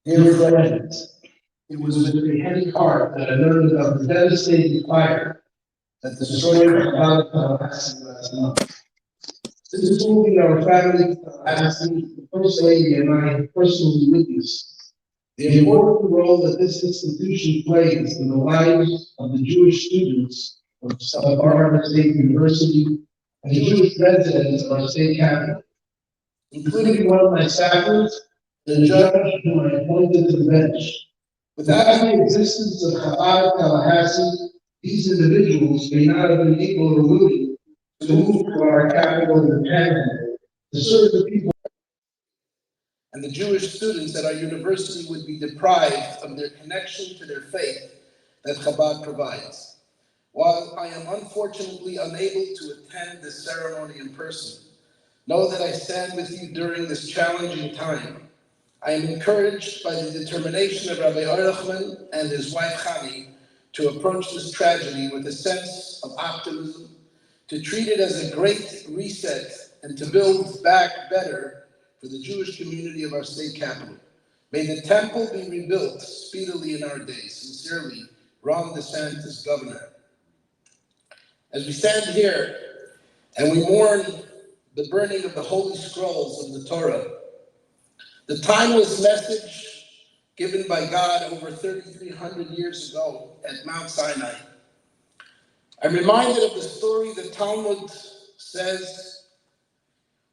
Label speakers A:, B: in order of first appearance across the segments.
A: Dear friends, it was with a heavy heart that I learned about the devastating fire that destroyed the Chabad of Tallahassee last month. This movie, our family, Tallahassee, the First Lady, and I personally witnessed the important role that this institution plays in the lives of the Jewish students of Bal Harbor State University and the Jewish residents of our state capital, including one of my staffers, the judge whom I appointed to the bench. Without the existence of Chabad of Tallahassee, these individuals may not have been able or willing to move to our capital in the Panhandle to serve the people. And the Jewish students at our university would be deprived of their connection to their faith that Chabad provides. While I am unfortunately unable to attend this ceremony in person, know that I stand with you during this challenging time. I am encouraged by the determination of Rabbi Oirechman and his wife Chani to approach this tragedy with a sense of optimism, to treat it as a great reset, and to build back better for the Jewish community of our state capital. May the temple be rebuilt speedily in our days. Sincerely, Ron DeSantis, Governor. As we stand here and we mourn the burning of the Holy Scrolls of the Torah, the timeless message given by God over 3,300 years ago at Mount Sinai, I'm reminded of the story the Talmud says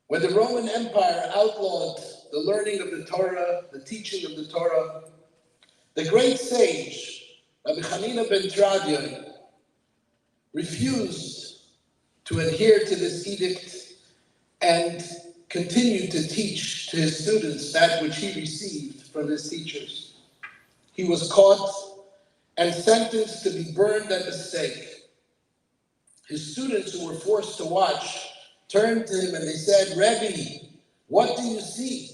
A: when the Roman Empire outlawed the learning of the Torah, the teaching of the Torah. The great sage, Rabbi Hanina ben Tradion, refused to adhere to this edict and continued to teach to his students that which he received from his teachers. He was caught and sentenced to be burned at the stake. His students, who were forced to watch, turned to him and they said, "Rebbe, what do you see?"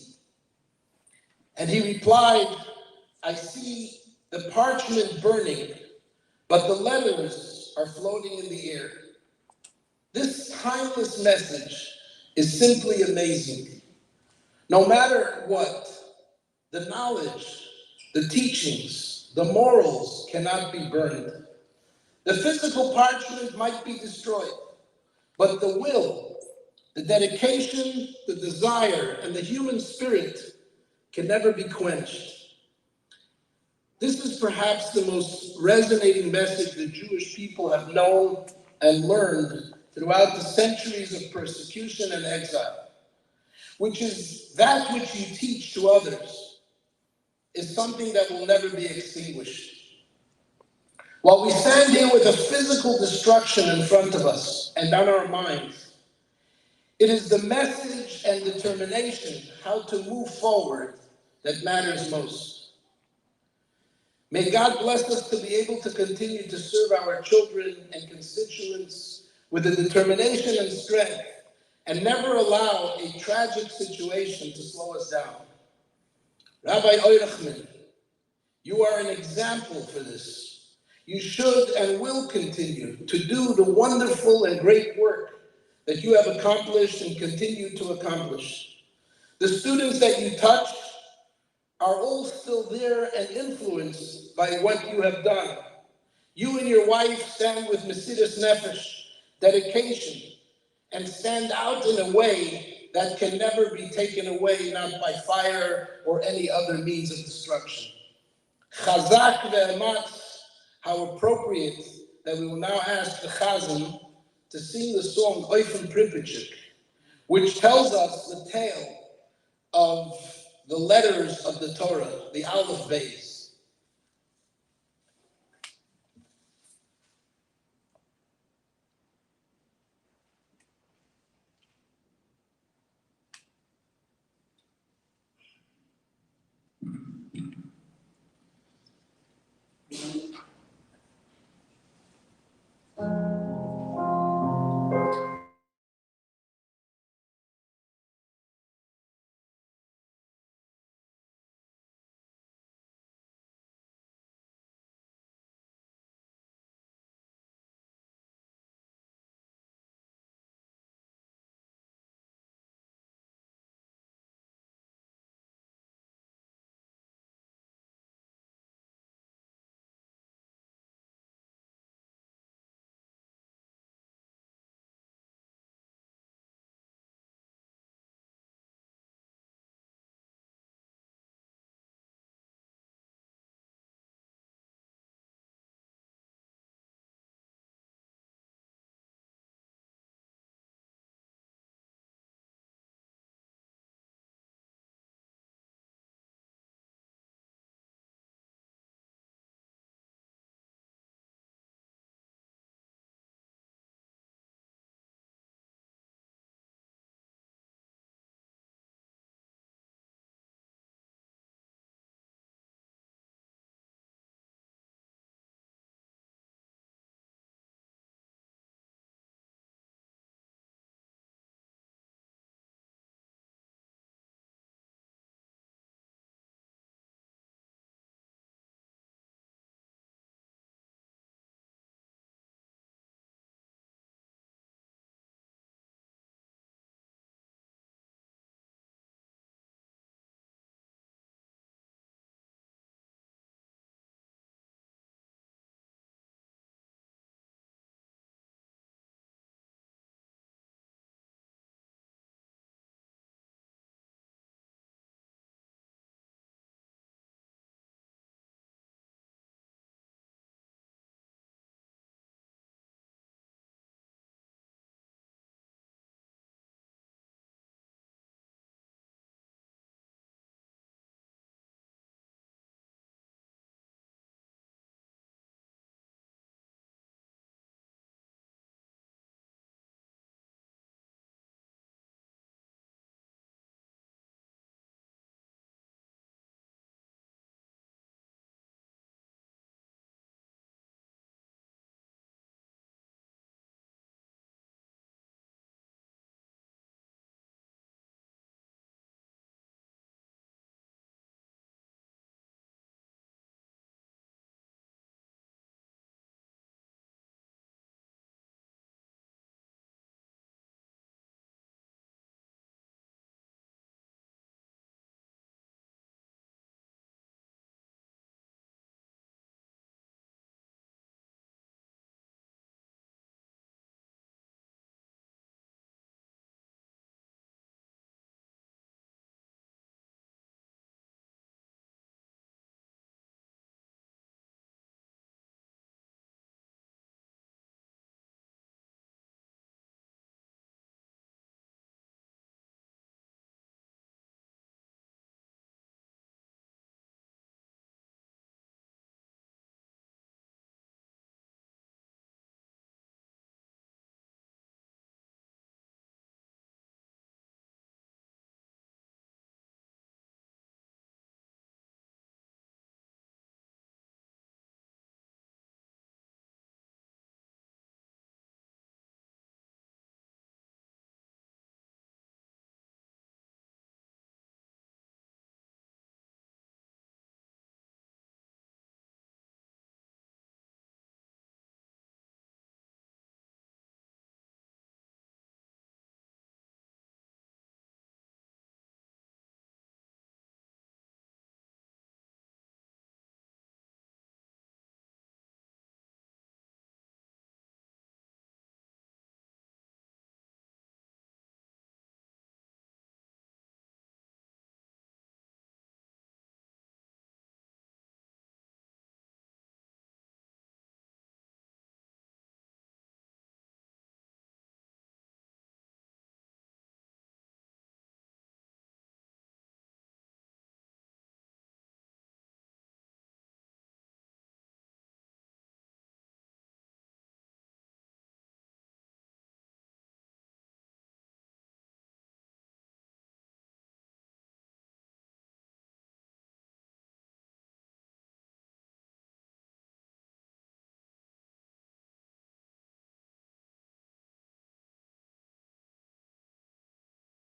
A: And he replied, "I see the parchment burning, but the letters are floating in the air." This timeless message is simply amazing. No matter what, the knowledge, the teachings, the morals cannot be burned. The physical parchment might be destroyed, but the will, the dedication, the desire, and the human spirit can never be quenched. This is perhaps the most resonating message the Jewish people have known and learned throughout the centuries of persecution and exile, which is that which you teach to others is something that will never be extinguished. While we stand here with a physical destruction in front of us and on our minds, it is the message and determination how to move forward that matters most. May God bless us to be able to continue to serve our children and constituents with the determination and strength and never allow a tragic situation to slow us down. Rabbi Oirechman, you are an example for this. You should and will continue to do the wonderful and great work that you have accomplished and continue to accomplish. The students that you touch are all still there and influenced by what you have done. You and your wife stand with Mesiras Nefesh, dedication, and stand out in a way that can never be taken away, not by fire or any other means of destruction. Chazak ve'ematz, how appropriate that we will now ask the Chazan to sing the song Oifem Pripitchik, which tells us the tale of the letters of the Torah, the Aleph Beis.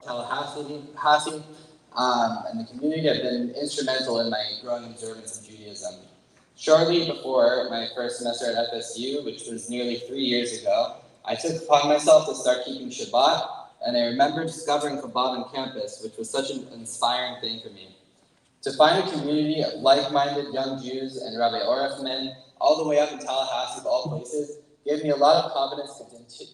B: Tallahassee, and the community have been instrumental in my growing observance of Judaism. Shortly before my first semester at FSU, which was nearly 3 years ago, I took upon myself to start keeping Shabbat, and I remember discovering Chabad on campus, which was such an inspiring thing for me. To find a community of like-minded young Jews and Rabbi Oirechman, all the way up in Tallahassee of all places, gave me a lot of confidence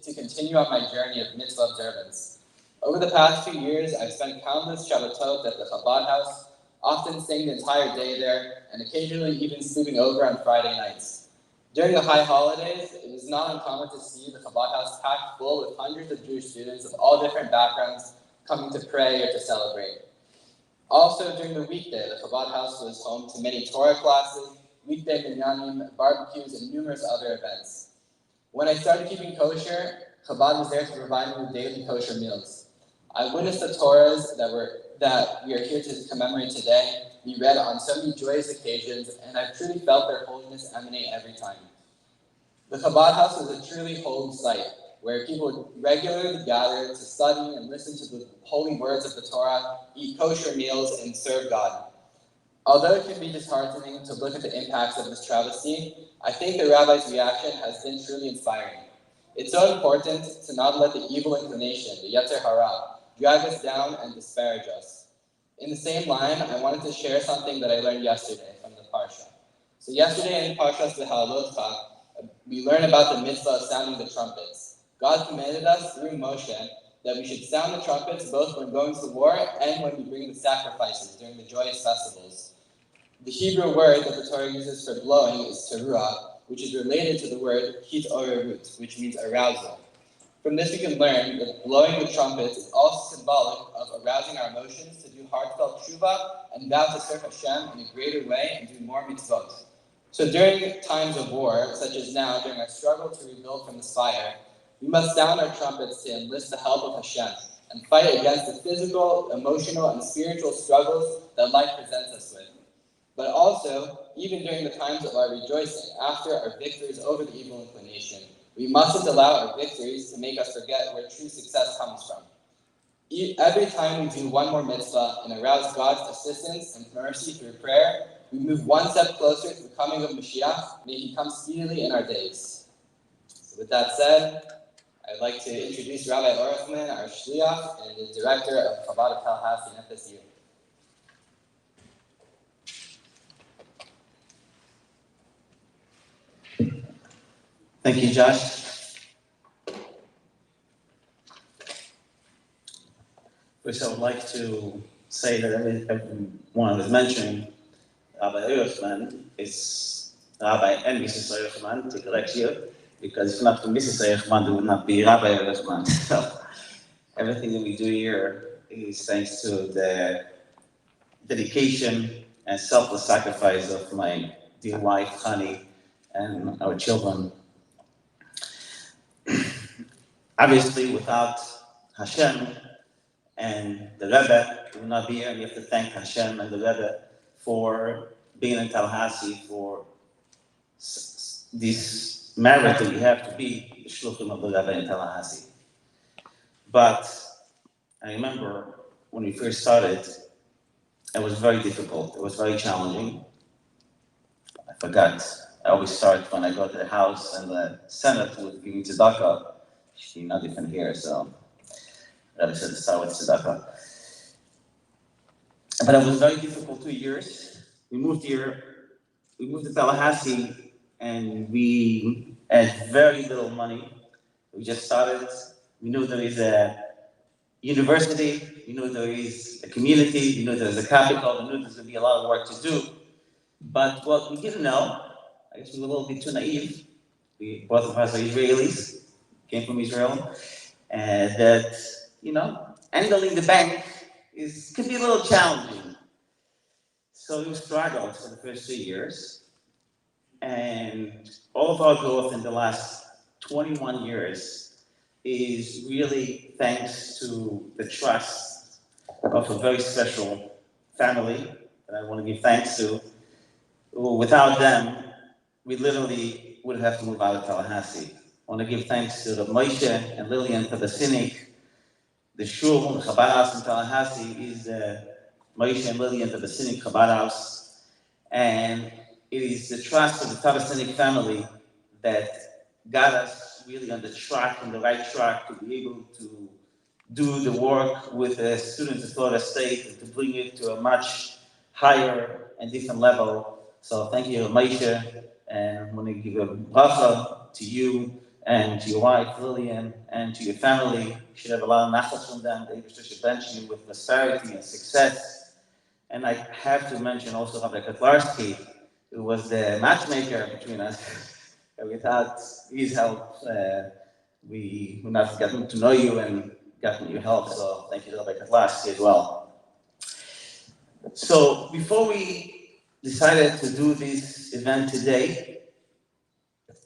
B: to continue on my journey of mitzvah observance. Over the past few years, I've spent countless Shabbatot at the Chabad house, often staying the entire day there, and occasionally even sleeping over on Friday nights. During the high holidays, it was not uncommon to see the Chabad house packed full with hundreds of Jewish students of all different backgrounds coming to pray or to celebrate. Also, during the weekday, the Chabad house was home to many Torah classes, weekday minyanim, barbecues, and numerous other events. When I started keeping kosher, Chabad was there to provide me with daily kosher meals. I witnessed the Torahs that we are here to commemorate today be read on so many joyous occasions, and I've truly felt their holiness emanate every time. The Chabad house is a truly holy site, where people regularly gather to study and listen to the holy words of the Torah, eat kosher meals, and serve God. Although it can be disheartening to look at the impacts of this travesty, I think the rabbi's reaction has been truly inspiring. It's so important to not let the evil inclination, the Yetzer Hara, drag us down and disparage us. In the same line, I wanted to share something that I learned yesterday from the Parsha. So yesterday in Parshas V'Halotcha, we learn about the mitzvah of sounding the trumpets. God commanded us through Moshe that we should sound the trumpets both when going to war and when we bring the sacrifices during the joyous festivals. The Hebrew word that the Torah uses for blowing is teruah, which is related to the word hitorerut, which means arousal. From this we can learn that blowing the trumpets is also symbolic of arousing our emotions to do heartfelt tshuva and vow to serve Hashem in a greater way and do more mitzvot. So during times of war, such as now, during our struggle to rebuild from this fire, we must sound our trumpets to enlist the help of Hashem and fight against the physical, emotional, and spiritual struggles that life presents us with. But also, even during the times of our rejoicing, after our victories over the evil inclination, we mustn't allow our victories to make us forget where true success comes from. Every time we do one more mitzvah and arouse God's assistance and mercy through prayer, we move one step closer to the coming of Mashiach. May He come speedily in our days. So with that said, I'd like to introduce Rabbi Oirechman, our shliach and the director of Chabad of Tallahassee and FSU.
C: Thank you, Josh. First, I would like to say that everyone I was mentioning, Rabbi Oirechman, is Rabbi and Mrs. Oirechman, to correct you, because if not for Mrs. Oirechman, there would not be Rabbi Oirechman. So everything that we do here is thanks to the dedication and selfless sacrifice of my dear wife, Hani, and our children. Obviously, without Hashem and the Rebbe, we would not be here. And we have to thank Hashem and the Rebbe for being in Tallahassee, for this merit that we have to be the shluchim of the Rebbe in Tallahassee. But I remember when we first started, it was very difficult. It was very challenging. I forgot. I always start when I go to the House and the Senate with giving tzedakah. She's not even here, so I should start with tzedakah. But it was very difficult 2 years. We moved to Tallahassee, and we had very little money. We just started. We knew there is a university, we knew there is a community, we knew there is a capital, we knew there's going to be a lot of work to do. But what we didn't know, I guess we were a little bit too naive. Both of us are Israelis, came from Israel, and that, handling the bank could be a little challenging. So we struggled for the first 2 years, and all of our growth in the last 21 years is really thanks to the trust of a very special family that I want to give thanks to. Without them, we literally would have to move out of Tallahassee. I want to give thanks to the Moshe and Lillian for the cynic The Shul of Chabad in Tallahassee is Moshe and Lillian of the Cynic Chabad House, and it is the trust of the Tallahassee family that got us really on the right track, to be able to do the work with the students of Florida State and to bring it to a much higher and different level. So thank you, Moshe, and I want to give a bracha to you and to your wife, Lillian, and to your family. You should have a lot of nachas from them. They should bench you with prosperity and success. And I have to mention also Rabbi Kotlarski, who was the matchmaker between us. Without his help, we would not have gotten to know you and gotten your help. So thank you to Rabbi Kotlarski as well. So before we decided to do this event today,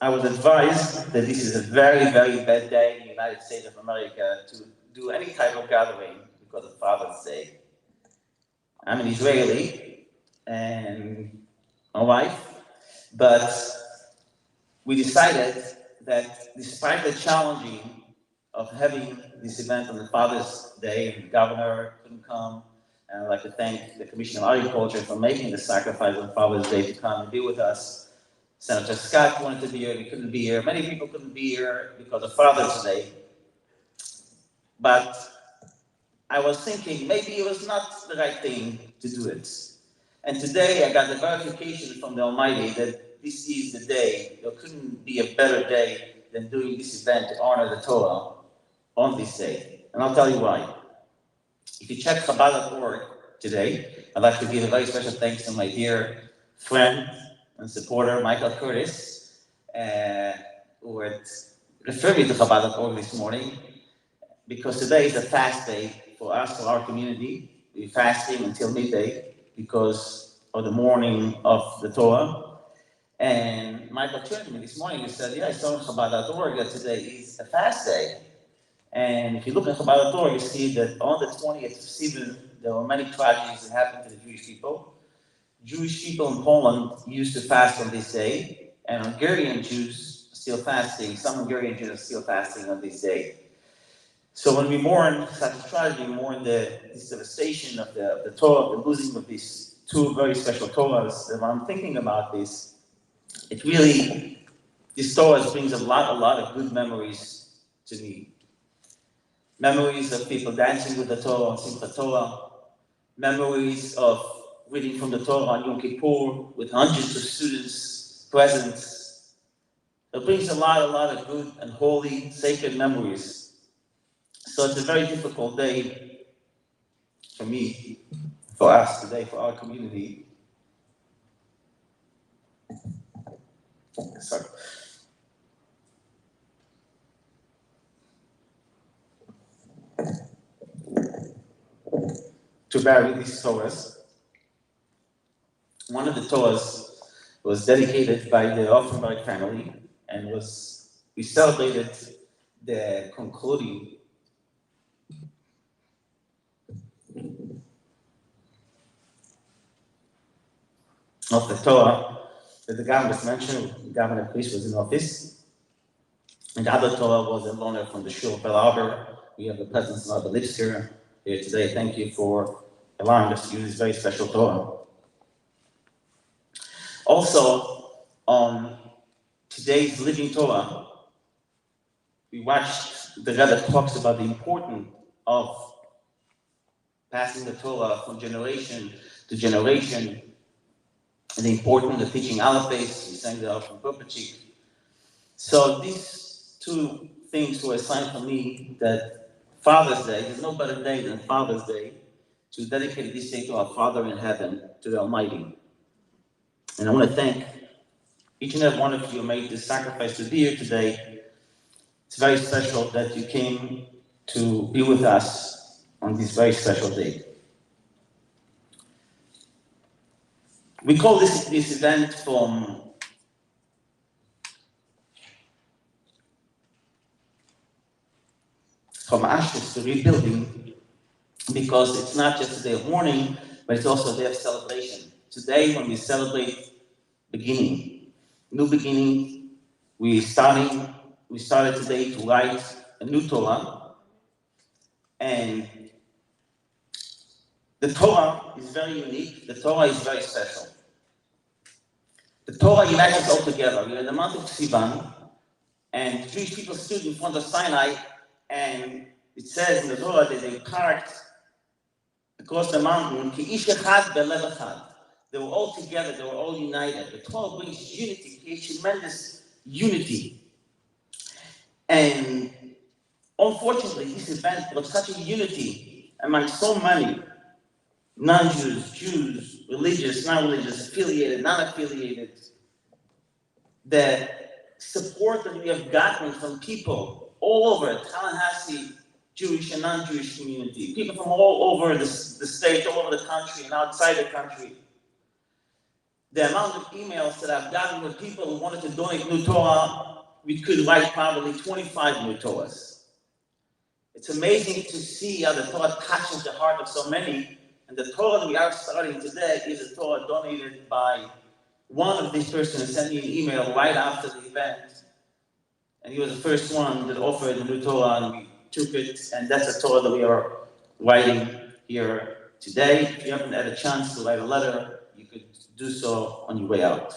C: I was advised that this is a very, very bad day in the United States of America to do any type of gathering because of Father's Day. I'm an Israeli and my wife, but we decided that despite the challenging of having this event on the Father's Day, and the governor couldn't come, and I'd like to thank the Commission of Agriculture for making the sacrifice on Father's Day to come and be with us. Senator Scott wanted to be here, he couldn't be here. Many people couldn't be here because of Father's Day. But I was thinking maybe it was not the right thing to do it. And today I got the verification from the Almighty that this is the day. There couldn't be a better day than doing this event to honor the Torah on this day. And I'll tell you why. If you check Chabad.org today, I'd like to give a very special thanks to my dear friend and supporter, Michael Curtis, who had referred me to Chabad.org this morning, because today is a fast day for us, for our community. We're fasting until midday because of the morning of the Torah. And Michael turned to me this morning and said, yeah, I saw on Chabad.org that today is a fast day. And if you look at Chabad.org, you see that on the 20th of Sivan, there were many tragedies that happened to the Jewish people. Jewish people in Poland used to fast on this day, and Hungarian Jews are still fasting. Some Hungarian Jews are still fasting on this day. So when we mourn such a tragedy, we mourn this devastation of the Torah, the losing of these two very special Torahs. And when I'm thinking about this, it really, this Torah brings a lot of good memories to me. Memories of people dancing with the Torah on Simchat Torah, memories of reading from the Torah on Yom Kippur with hundreds of students present. It brings a lot of good and holy, sacred memories. So it's a very difficult day for me, for us today, for our community. Sorry. To bury these Torahs. One of the Torahs was dedicated by the Offenberg family, and we celebrated the concluding of the Torah that the governor mentioned. Governor Priest was in office, and the other Torah was a loaner from the Shul of Bal Harbor. We have the presence of Rabbi Lipskar here today. Thank you for allowing us to use this very special Torah. Also, on today's Living Torah, we watched the Rebbe talks about the importance of passing the Torah from generation to generation, and the importance of teaching Aleph. We sang the from Popachik. So these two things were a sign for me that Father's Day, there's no better day than Father's Day to dedicate this day to our Father in heaven, to the Almighty. And I want to thank each and every one of you who made this sacrifice to be here today. It's very special that you came to be with us on this very special day. We call this event from ashes to rebuilding, because it's not just a day of mourning, but it's also a day of celebration. Today, when we celebrate beginning, new beginning, we started today to write a new Torah, And the Torah is very unique. The Torah is very special. The Torah unites us all together. We're in the month of Sivan, and Jewish people stood in front of Sinai, and it says in the Torah that they parked across the mountain, Ki'ish echad belev echad. They were all together, they were all united. The Torah brings unity, creates tremendous unity. And unfortunately, this event brought such a unity among so many non-Jews, Jews, religious, non-religious, affiliated, non-affiliated, the support that we have gotten from people all over Tallahassee, Jewish and non-Jewish community, people from all over the state, all over the country and outside the country. The amount of emails that I've gotten with people who wanted to donate new Torah, we could write probably 25 new Torahs. It's amazing to see how the Torah touches the heart of so many. And the Torah that we are starting today is a Torah donated by one of these persons who sent me an email right after the event. And he was the first one that offered the new Torah, and we took it. And that's a Torah that we are writing here today. If you haven't had a chance to write a letter, you could do so on your way out.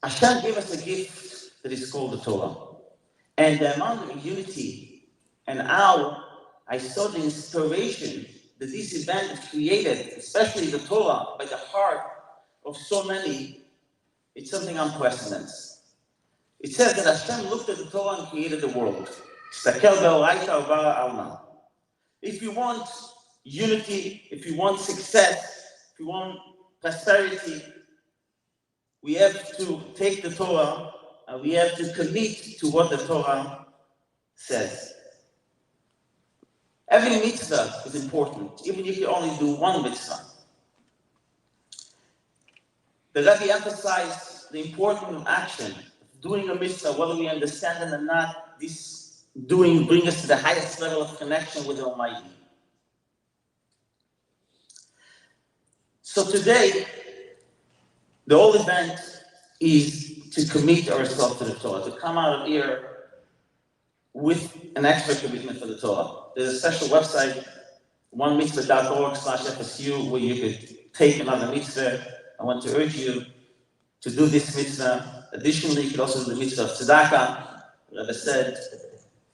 C: Hashem gave us a gift that is called the Torah. And the amount of unity and how I saw the inspiration that this event created, especially the Torah, by the heart of so many, it's something unprecedented. It says that Hashem looked at the Torah and created the world. If you want unity, if you want success, if you want prosperity, we have to take the Torah and we have to commit to what the Torah says. Every mitzvah is important, even if you only do one mitzvah. The Rebbe emphasized the importance of action, doing a mitzvah, whether we understand it or not. This doing brings us to the highest level of connection with the Almighty. So today, the whole event is to commit ourselves to the Torah, to come out of here with an extra commitment for the Torah. There's a special website, onemitzvah.org/FSU, where you could take another mitzvah. I want to urge you to do this mitzvah. Additionally, you could also do the mitzvah of tzedakah. The Rebbe said,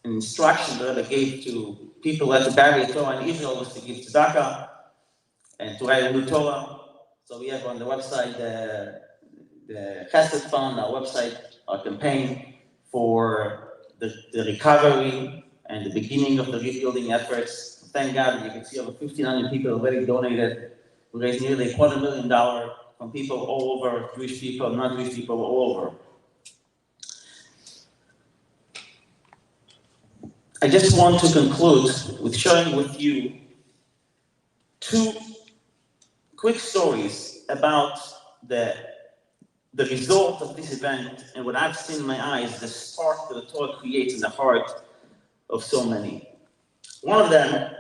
C: an instruction the Rebbe gave to people who had to bury a Torah in Israel was to give tzedakah and to write a new Torah. So we have on the website the Chesed Fund, our website, our campaign for the recovery and the beginning of the rebuilding efforts. Thank God, you can see over 1,500 people already donated. We raised nearly $250,000 from people all over, Jewish people, non-Jewish people, all over. I just want to conclude with sharing with you two quick stories about the result of this event and what I've seen in my eyes, the spark that the Torah creates in the heart of so many. One of them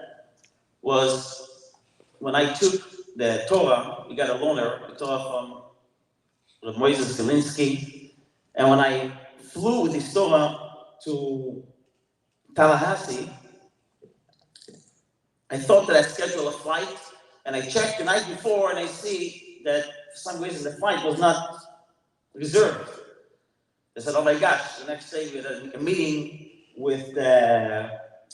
C: was when I took the Torah, we got a loaner, the Torah from Rav Moses Galinsky, and when I flew with this Torah to Tallahassee, I thought that I scheduled a flight, and I checked the night before, and I see that for some reason the flight was not reserved. I said, oh my gosh, the next day we had a meeting with the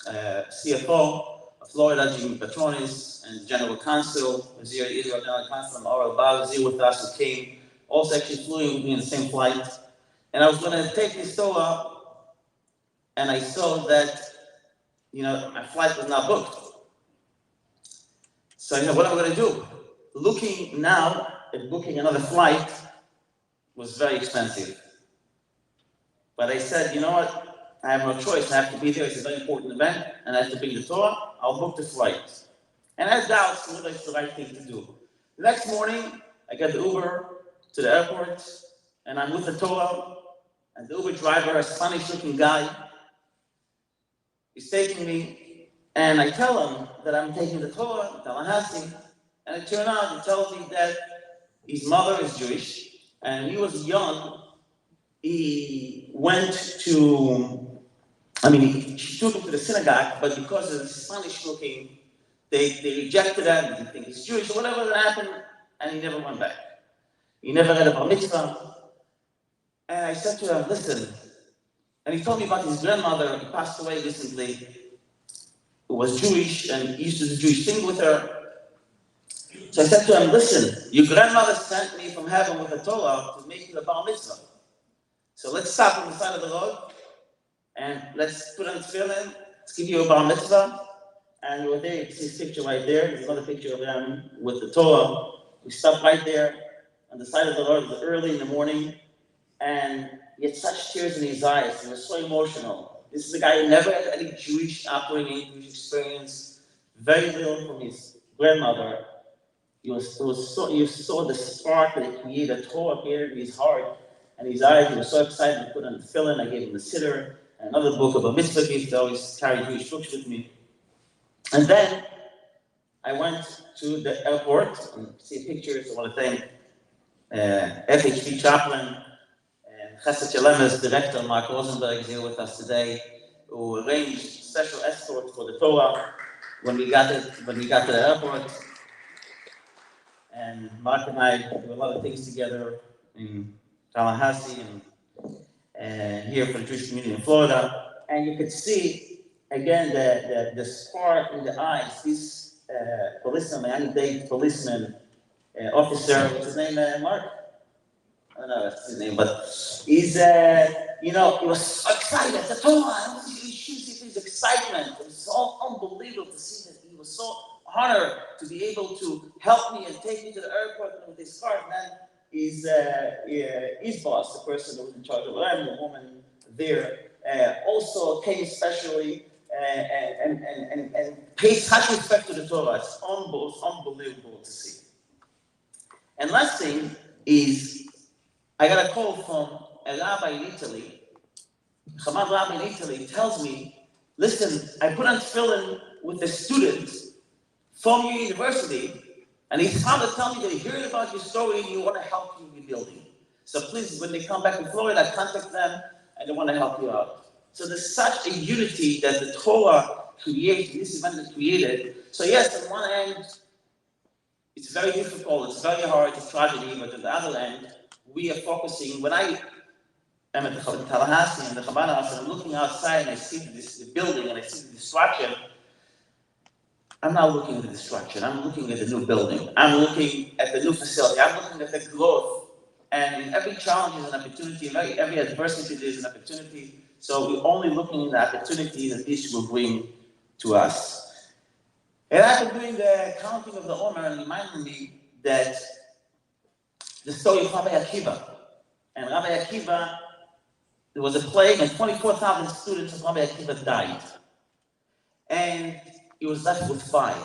C: CFO of Florida, Jimmy Patronis, and General Counsel, Israel General Counsel, Oral Bal with us, who came, also actually flew with me in the same flight. And I was going to take this Torah, and I saw that, my flight was not booked. So I said, what am I going to do? Looking now at booking another flight was very expensive. But I said, you know what? I have no choice. I have to be there. It's a very important event, and I have to bring the Torah. I'll book the flight. And I had doubts whether it's the right thing to do. The next morning, I got the Uber to the airport, and I'm with the Torah, and the Uber driver, a Spanish-looking guy, is taking me, and I tell him that I'm taking the Torah in Tallahassee, and it turned out he tells me that his mother is Jewish, and when he was young, he went to, she took him to the synagogue, but because of his Spanish looking, they rejected him, they think he's Jewish, or whatever that happened, and he never went back. He never had a bar mitzvah. And I said to him, listen, and he told me about his grandmother, who passed away recently, who was Jewish, and he used to do the Jewish thing with her. So I said to him, listen, your grandmother sent me from heaven with a Torah to make you a bar mitzvah. So let's stop on the side of the road, and let's put on tefillin, let's give you a bar mitzvah. And we were there, you can see his picture right there. There's another picture of him with the Torah. We stopped right there on the side of the road. It was early in the morning, and he had such tears in his eyes. He was so emotional. This is a guy who never had any Jewish upbringing, Jewish experience, very little from his grandmother. You saw the spark that it created, Torah created in his heart and his eyes. He was so excited to put on the tefillin. I gave him the siddur and another book of a mitzvah gift. I always carry Jewish books with me. And then I went to the airport and see pictures. I want to thank FHP chaplain and Chesed Shalom's director, Mark Rosenberg, is here with us today, who arranged special escort for the Torah when we got to the airport. And Mark and I do a lot of things together in Tallahassee and here for the Jewish community in Florida. And you could see, again, the spark in the eyes. This policeman, Miami-Dade policeman, officer, what's his name, Mark? I don't know if that's his name, but he's, he was so excited. I said, oh, you should see his excitement. It was so unbelievable to see that he was so honored to be able to help me and take me to the airport with his car. And then his boss, the person who was in charge of him, the woman there, also came especially and paid such respect to the Torah. It's unbelievable to see. And last thing is, I got a call from a rabbi in Italy, Chabad rabbi in Italy, tells me, listen, I put on tefillin with the students from your university, and he's trying to tell me that he heard about your story and you want to help you rebuilding. So please, when they come back to Florida, contact them and they want to help you out. So there's such a unity that the Torah created, this event is created. So yes, on one end, it's very difficult, it's very hard, it's tragedy, but on the other end, we are focusing. When I am at the Chabad of Tallahassee and the Chabad house, and I'm looking outside and I see the building and I see the destruction, I'm not looking at the destruction, I'm looking at the new building. I'm looking at the new facility, I'm looking at the growth. And in every challenge is an opportunity, in every adversity there is an opportunity. So we're only looking at the opportunity that this will bring to us. And I've been doing the counting of the Omer and reminding me that the story of Rabbi Akiva. And Rabbi Akiva, there was a plague and 24,000 students of Rabbi Akiva died. And he was left with 5.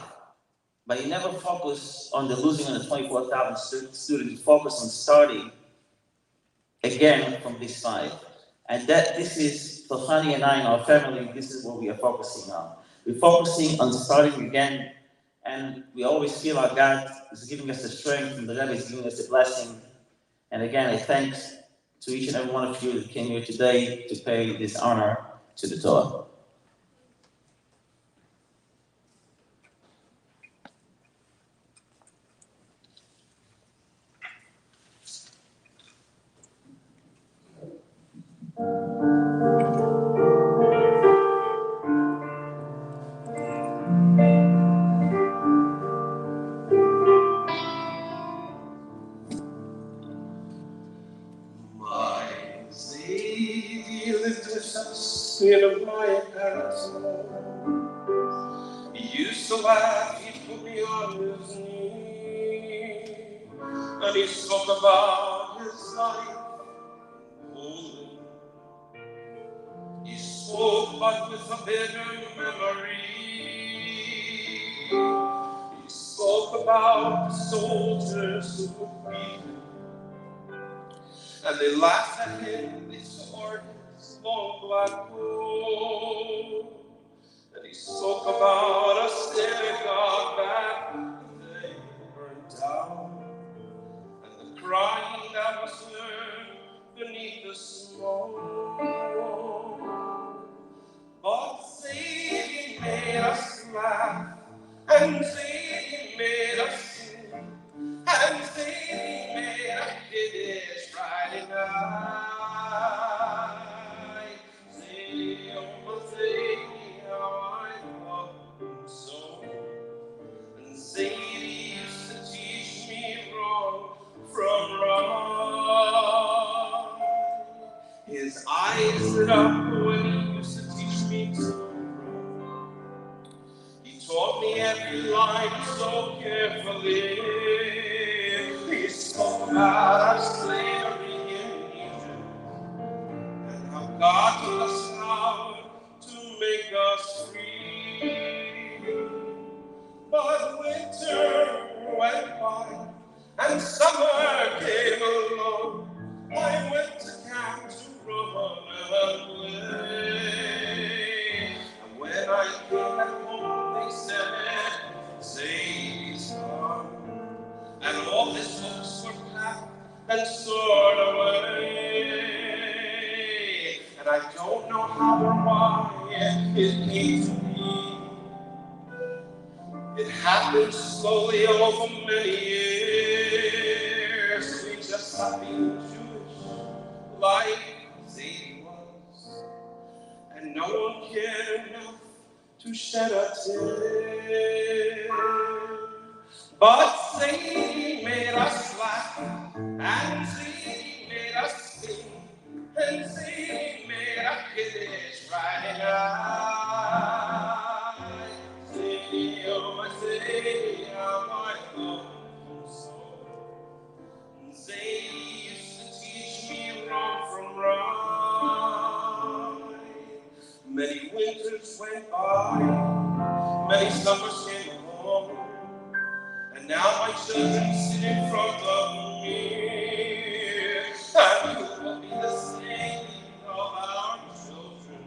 C: But he never focused on the losing of the 24,000 students. He focused on starting again from these 5. And this is, for Hani and I and our family, this is what we are focusing on. We're focusing on starting again. And we always feel our God is giving us the strength and the Rebbe is giving us the blessing. And again, I thank to each and every one of you that came here today to pay this honor to the Torah.
D: Sin of my past, he used to laugh, he put me on his knee, and he spoke about his life holy. He spoke but with a bitter memory. He spoke about the soldiers who would beat him, and they laughed at him, they swore his long black coat. And he spoke about a synagogue that they burned down, and the crying that was heard beneath the smoke. But Sadie made us laugh, and Sadie made us sing, and Sadie made us Kiddish Friday night. Sadie, oh Sadie, how I love you so. And Sadie used to teach me wrong from right. His eyes lit up when he used to teach me to run. He taught me every line so carefully. He spoke about our slavery in Egypt and how God gave us power to make us free. But winter went by and summer came along. I went to camp to run away. And when I came back home, they said, Sadie's gone. And all his hopes were packed and stored away. And I don't know how or why it came to me. It happened slowly over many years. We just stopped being Jewish, like Zadie was. And no one cared enough to shed a tear. But Zadie made us laugh, and Zadie made us sing, and Zadie made us Kiddish Friday night. Zadie, oh my Zadie, how I love you so. And Zadie used to teach me wrong from right. Many winters went by, many summers came along, and now my children sit in front of me. And you will be the same of our children.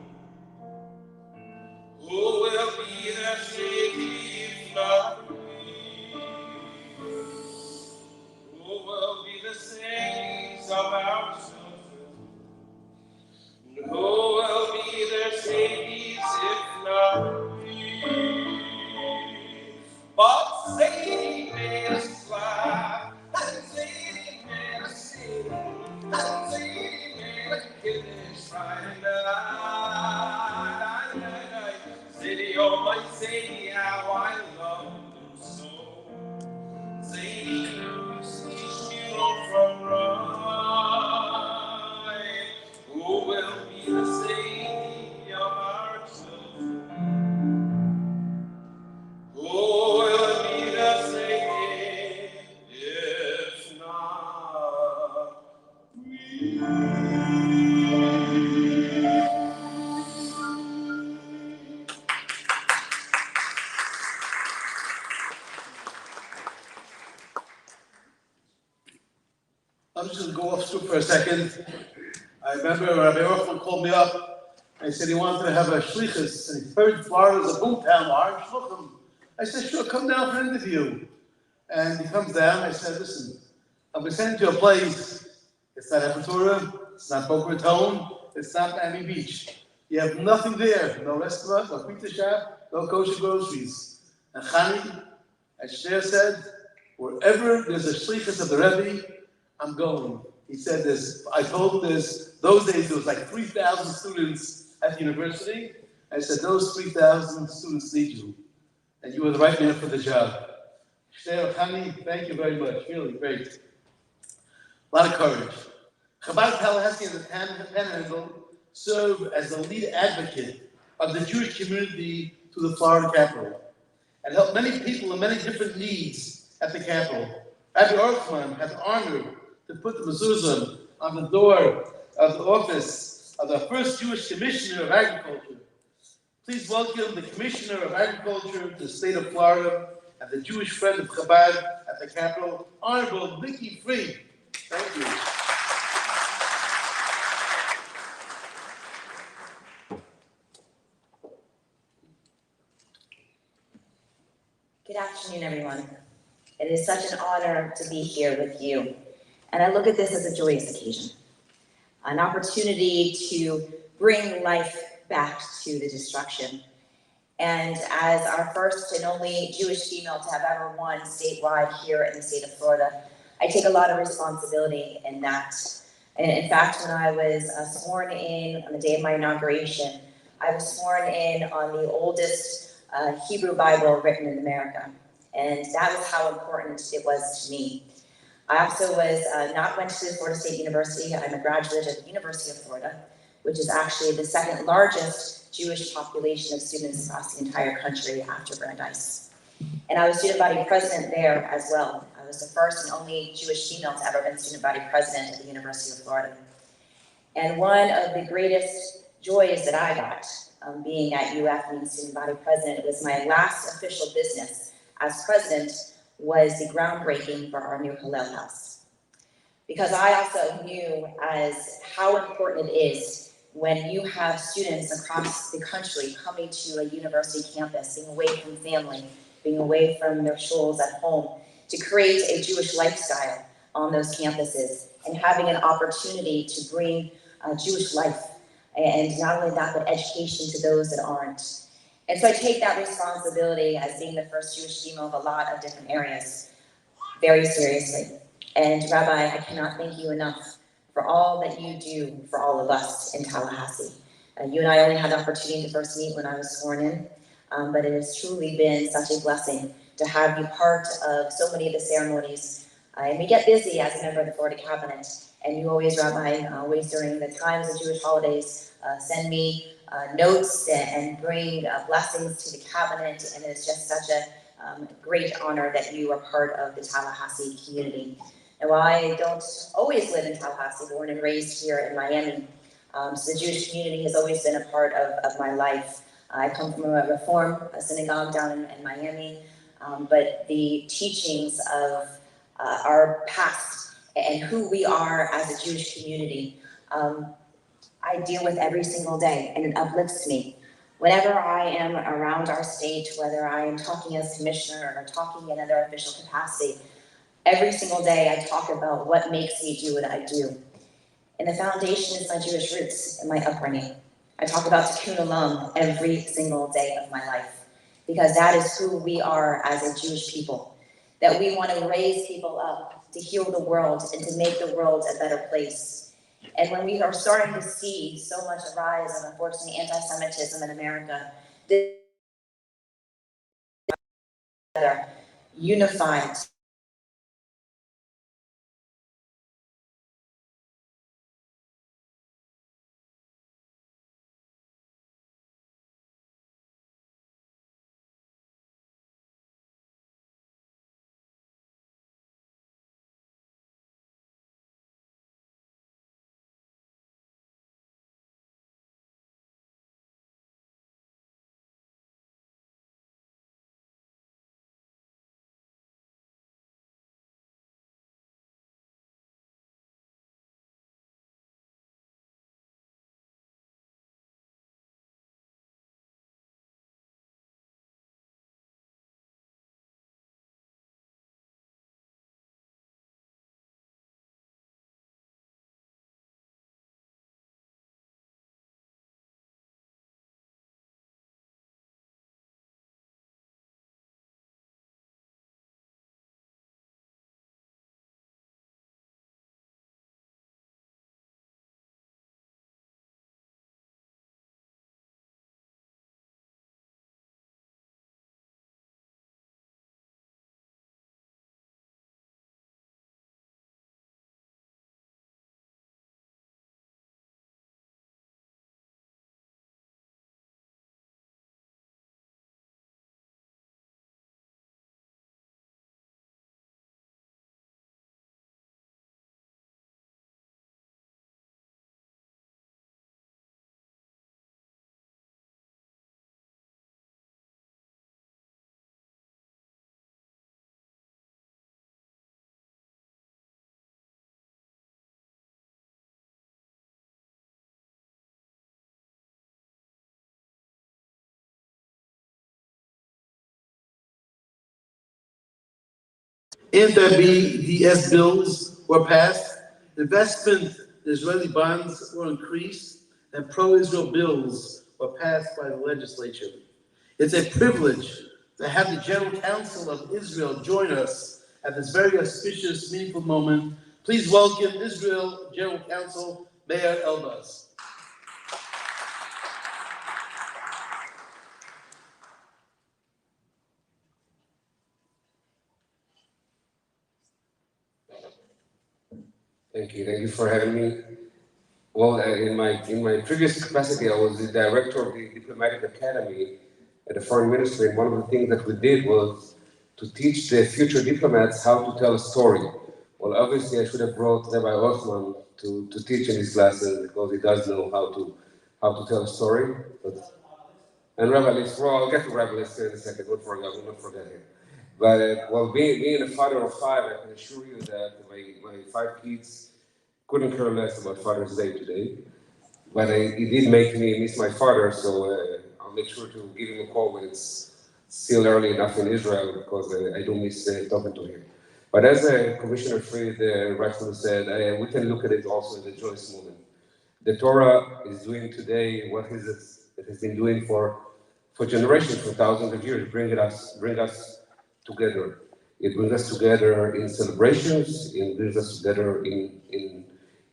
D: Who will be their Savior if not we? Who will be the saints of our children? Who will be their saviors if not we? But Sadie made us laugh, and Sadie made us sing, and Sadie made us Kiddish Friday night. Sadie, oh my Sadie, how I love you so. Zadie used to teach me wrong from right. Who will be the Zadie of our children? Who will be the Zadie if not we?
A: I'm just going to go off script for a second. I remember Rabbi Oirechman called me up and he said he wanted to have a shlichus, and he heard Florida's a boomtown, large shluchim. I said, sure, come down for an interview. And he comes down. I said, listen, I'm going to send you to a place. It's not Aventura, it's not Boca Raton, it's not Miami Beach. You have nothing there. No restaurant, no pizza shop, no kosher groceries. And Chani, as Schneur said, wherever there's a shlichus of the Rebbe, I'm going. He said this. I told him this. Those days there was like 3,000 students at the university. I said, those 3,000 students need you. And you were the right man for the job. Schneur, Chani, thank you very much. Really great. A lot of courage. Chabad of Tallahassee and the Panhandle serve as the lead advocate of the Jewish community to the Florida capital and help many people in many different needs at the capital. Rabbi Oirechman had the honor to put the mezuzah on the door of the office of the first Jewish Commissioner of Agriculture. Please welcome the Commissioner of Agriculture to the state of Florida and the Jewish friend of Chabad at the capital, Honorable Vicky Free. Thank you.
E: Good afternoon, everyone. It is such an honor to be here with you, and I look at this as a joyous occasion. an opportunity to bring life back to the destruction. And as our first and only Jewish female to have ever won statewide here in the state of Florida, I take a lot of responsibility in that. And in fact, when I was sworn in on the day of my inauguration, I was sworn in on the oldest Hebrew Bible written in America. And that was how important it was to me. I also went to Florida State University. I'm a graduate of the University of Florida, which is actually the second largest Jewish population of students across the entire country after Brandeis. And I was student body president there as well. I was the first and only Jewish female to ever been student body president at the University of Florida. And one of the greatest joys that I got being at UF being student body president was my last official business as president was the groundbreaking for our new Hillel house. Because I also knew as how important it is when you have students across the country coming to a university campus, being away from family, being away from their shuls at home, to create a Jewish lifestyle on those campuses and having an opportunity to bring Jewish life, and not only that, but education to those that aren't. And so I take that responsibility as being the first Jewish female of a lot of different areas very seriously. And Rabbi, I cannot thank you enough for all that you do for all of us in Tallahassee. You and I only had the opportunity to first meet when I was sworn in, but it has truly been such a blessing to have you part of so many of the ceremonies. And we get busy as a member of the Florida Cabinet, and you always, Rabbi, always during the times of Jewish holidays, send me notes and bring blessings to the cabinet, and it's just such a great honor that you are part of the Tallahassee community. And while I don't always live in Tallahassee, born and raised here in Miami, so the Jewish community has always been a part of my life. I come from a Reform synagogue down in Miami, but the teachings of our past and who we are as a Jewish community, I deal with every single day, and it uplifts me. Whenever I am around our state, whether I am talking as commissioner or talking in another official capacity, every single day I talk about what makes me do what I do. And the foundation is my Jewish roots and my upbringing. I talk about Tikkun Olam every single day of my life, because that is who we are as a Jewish people. That we want to raise people up to heal the world and to make the world a better place. And when we are starting to see so much a rise of, unfortunately, anti-Semitism in America, unified.
A: If there be DS bills were passed, investment the Israeli bonds were increased, and pro-Israel bills were passed by the legislature. It's a privilege to have the General Council of Israel join us at this very auspicious, meaningful moment. Please welcome Israel General Counsel Meir Elbaz.
F: Thank you for having me. Well, in my previous capacity, I was the director of the Diplomatic Academy at the Foreign Ministry, and one of the things that we did was to teach the future diplomats how to tell a story. Well, obviously, I should have brought Rabbi Oirechman to teach in his classes because he does know how to tell a story. And Rabbi Lipskar, I'll get to Rabbi Lipskar in a second. Don't forget him. But well, being a father of five, I can assure you that my 5 kids couldn't care less about Father's Day today. But it did make me miss my father, so I'll make sure to give him a call when it's still early enough in Israel, because I do miss talking to him. But as Commissioner Fried rightfully said, we can look at it also in the joyous moment. The Torah is doing today what it has been doing for generations, for thousands of years, bring us together. It brings us together in celebrations, it brings us together in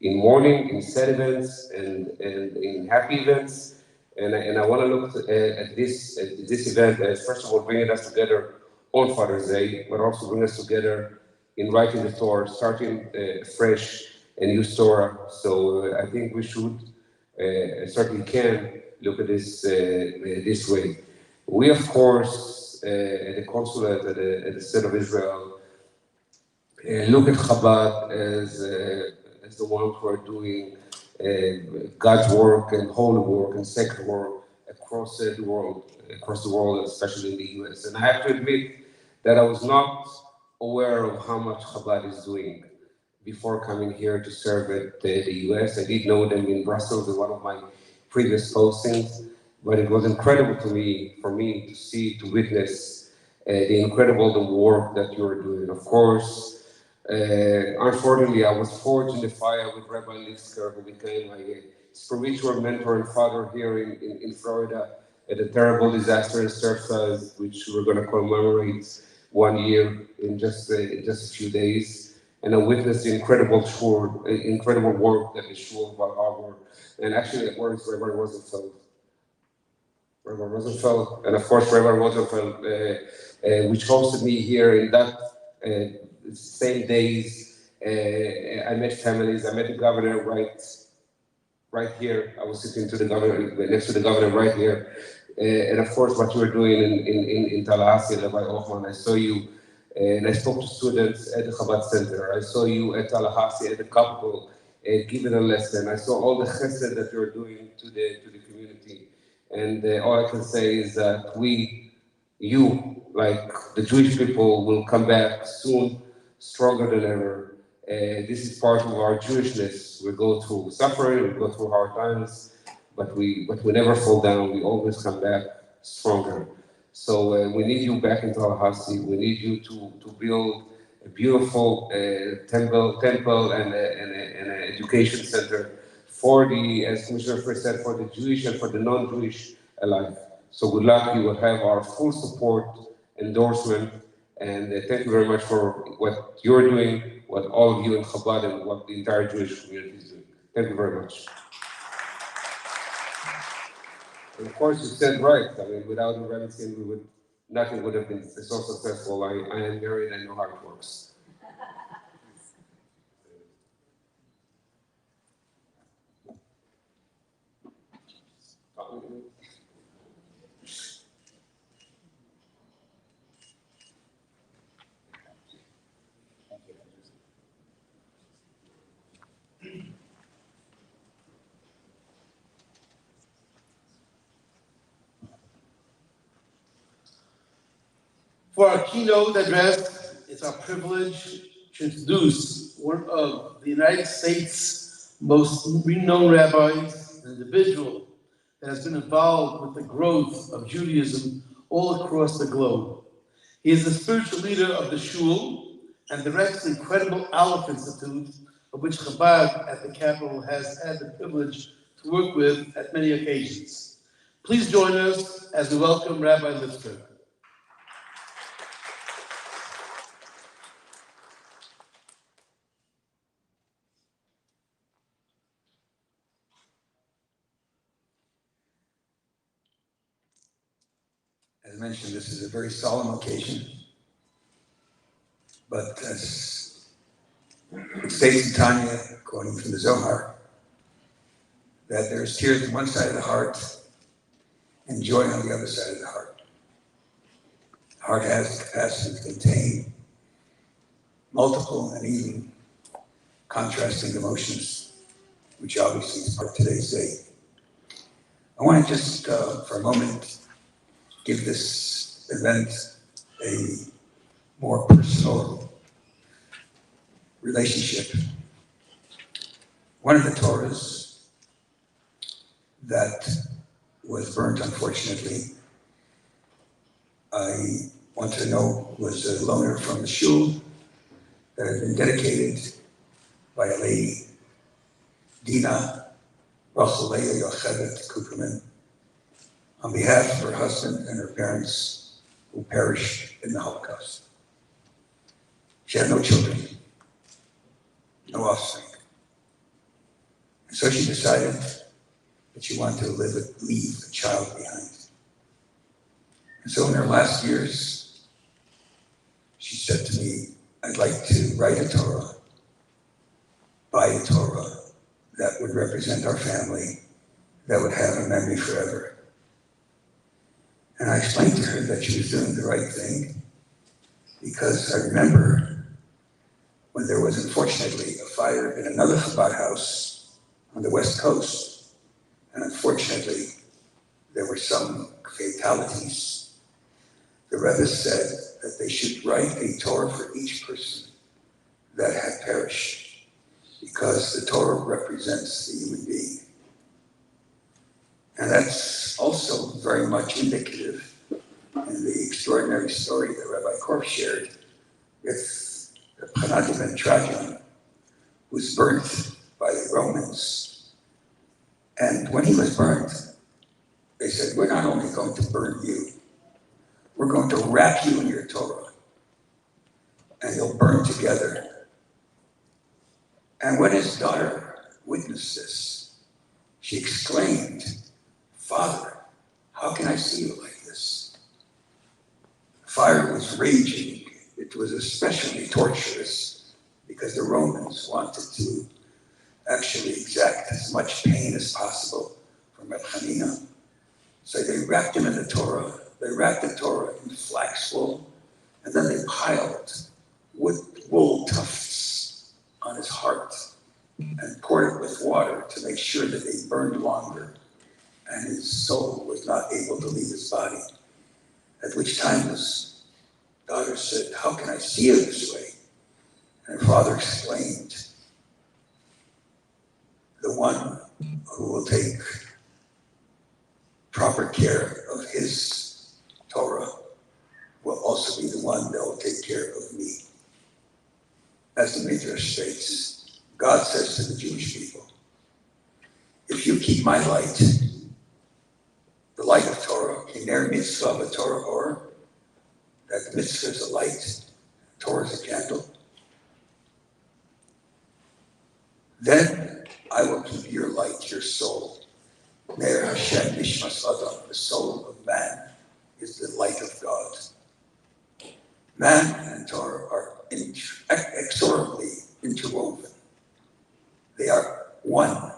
F: mourning, in sad events, and in happy events. And I want to look at this event as, first of all, bringing us together on Father's Day, but also bring us together in writing the Torah, starting fresh and new Torah. So I think we should, certainly can, look at this this way. We, of course, at the consulate, at the State of Israel, look at Chabad as the ones who are doing God's work and holy work and sacred work across the world, especially in the US. And I have to admit that I was not aware of how much Chabad is doing before coming here to serve at the US. I did know them in Brussels in one of my previous postings, but it was incredible for me to see, to witness the work that you are doing. Of course, unfortunately, I was forged in the fire with Rabbi Lipskar, who became my spiritual mentor and father here in Florida at a terrible disaster in Surfside, which we're going to commemorate 1 year in just a few days. And I witnessed the incredible work at the Shul of Bal Harbor, and actually at work Rabbi Rosenfeld, and of course Rabbi Rosenfeld, which hosted me here in that same days. I met families. I met the governor right here. I was sitting next to the governor right here. And of course, what you were doing in Tallahassee, Rabbi Oirechman, I saw you, and I spoke to students at the Chabad Center. I saw you at Tallahassee, at the Capitol, giving a lesson. I saw all the chesed that you're doing to the community. And all I can say is that you, like the Jewish people, will come back soon, stronger than ever. This is part of our Jewishness. We go through suffering, we go through hard times, but we never fall down. We always come back stronger. So we need you back in Tallahassee. We need you to build a beautiful temple and an education center for the, as Commissioner first said, for the Jewish and for the non-Jewish alike. So good luck. You will have our full support, endorsement, and thank you very much for what you're doing, what all of you in Chabad, and what the entire Jewish community is doing. Thank you very much. And of course, you said right. I mean, without the Rebbetzin, nothing would have been so successful. I am married. I know how it works.
A: For our keynote address, it's our privilege to introduce one of the United States' most renowned rabbis, an individual that has been involved with the growth of Judaism all across the globe. He is the spiritual leader of the Shul and directs the incredible Aleph Institute, of which Chabad at the capital has had the privilege to work with at many occasions. Please join us as we welcome Rabbi Lipskar.
G: As mentioned, this is a very solemn occasion, but as it states in Tanya, quoting from the Zohar, that there's tears on one side of the heart and joy on the other side of the heart. The heart has the capacity to contain multiple and even contrasting emotions, which obviously is part of today's day. I want to just, for a moment, give this event a more personal relationship. One of the Torahs that was burnt, unfortunately, I want to know was a loaner from the Shul that had been dedicated by a lady, Dina Rachaleya Yocheved Kuperman, on behalf of her husband and her parents who perished in the Holocaust. She had no children, no offspring. And so she decided that she wanted to leave a child behind. And so in her last years, she said to me, I'd like to write a Torah, buy a Torah that would represent our family, that would have a memory forever. And I explained to her that she was doing the right thing, because I remember when there was unfortunately a fire in another Chabad house on the West Coast, and unfortunately there were some fatalities. The Rebbe said that they should write a Torah for each person that had perished, because the Torah represents the human being. And that's also very much indicative in the extraordinary story that Rabbi Korf shared with the Panadim and Trajan, who was burnt by the Romans. And when he was burnt, they said, we're not only going to burn you, we're going to wrap you in your Torah, and you'll burn together. And when his daughter witnessed this, she exclaimed, Father, how can I see you like this? The fire was raging. It was especially torturous because the Romans wanted to actually exact as much pain as possible from Reb Chanina. So they wrapped him in the Torah. They wrapped the Torah in flax wool, and then they piled wool tufts on his heart and poured it with water to make sure that they burned longer and his soul was not able to leave his body. At which time his daughter said, how can I see you this way? And her father explained, the one who will take proper care of his Torah will also be the one that will take care of me. As the Midrash states, God says to the Jewish people, if you keep my light, the light of Torah, Iner mitzvah Torah or, that the mitzvah is a light, Torah is a candle, then I will keep your light, your soul. Ner Hashem Nishmas Adam, the soul of man is the light of God. Man and Torah are inexorably interwoven. They are one.